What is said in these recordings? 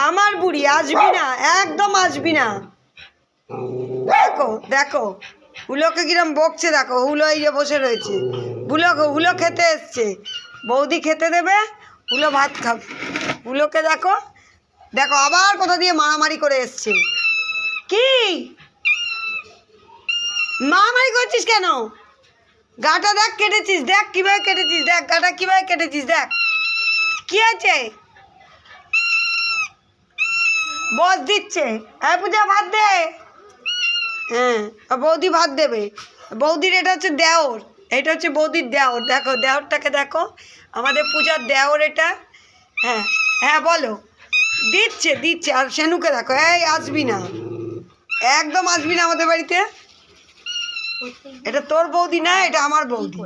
আমার বুড়ি আসবি না, একদম আসবি না। দেখো দেখো হুলোকে কিরম বকছে, দেখো হুলো এই যে বসে রয়েছে। হুলো খেতে এসছে, বৌদি খেতে দেবে, হুলো ভাত খাবে। হুলোকে দেখো দেখো আবার কোথা দিয়ে মারামারি করে এসছে। কি মারামারি করছিস কেন? গাটা দেখ কেটেছিস, দেখ কিভাবে কেটেছিস, দেখ গাটা কিভাবে কেটেছিস, দেখ কি আছে। বস দিচ্ছে, হ্যাঁ পূজা ভাত দে। হ্যাঁ বৌদি ভাত দেবে। বৌদির এটা হচ্ছে দেওর, এটা হচ্ছে বৌদির দেওর। দেখো দেওরটাকে দেখো, আমাদের পূজার দেওর এটা। হ্যাঁ হ্যাঁ বলো। দিচ্ছে দিচ্ছে। আর সেনুকে দেখো, এই আসবি না, একদম আসবি না আমাদের বাড়িতে। এটা তোর বৌদি না, এটা আমার বৌদি।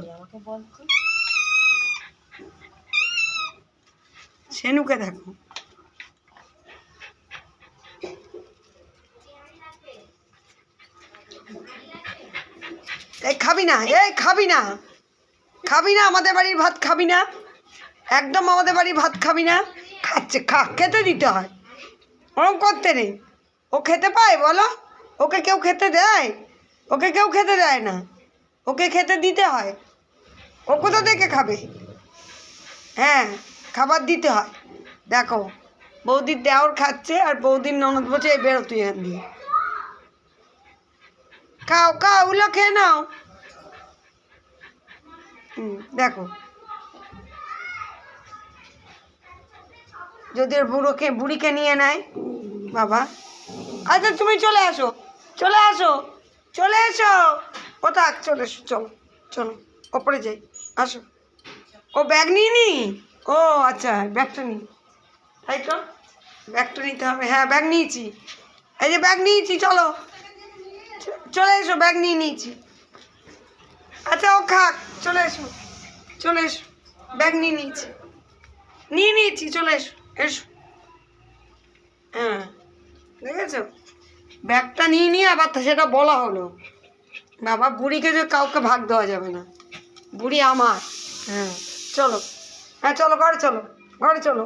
সেনুকে দেখো, এই খাবি না, এই খাবি না, খাবি না আমাদের বাড়ির ভাত খাবি না, একদম আমাদের বাড়ির ভাত খাবি না। খাচ্ছে, খেতে দিতে হয়, ওরকম করতে নেই। ও খেতে পায় বলো? ওকে কেউ খেতে দেয়? ওকে কেউ খেতে দেয় না, ওকে খেতে দিতে হয়। ও কোথা থেকে খাবে? হ্যাঁ খাবার দিতে হয়। দেখো বৌদির দেওর খাচ্ছে, আর বৌদির ননদ বলছে এই বেরো তুই এখান দিয়ে। খাও খাও, ওগুলো খেয়ে নাও। দেখো যদি ওর বুড়িকে নিয়ে নেয় বাবা। আচ্ছা তুমি চলে আসো, চলে আসো, চলে এসো। ও থাক, চলে এসো, চলো চলো ওপরে যাই, আসো। ও ব্যাগ নিয়ে নি? ও আচ্ছা ব্যাগটা নিই, তাই তো ব্যাগটা নিতে হবে। হ্যাঁ ব্যাগ নিয়েছি, এই যে ব্যাগ নিয়েছি, চলো চলে এসো, ব্যাগ নিয়ে নিয়েছি। আচ্ছা ও খাক, চলে এসো, চলে এসো, ব্যাগ নিয়ে নিয়েছি, চলে এসো, এসো। হ্যাঁ দেখেছো, ব্যাগটা নিয়ে আবার সেটা বলা হলো। বাবা বুড়িকে যে কাউকে ভাগ দেওয়া যাবে না, বুড়ি আমার। হ্যাঁ চলো, হ্যাঁ চলো ঘরে চলো, ঘরে চলো।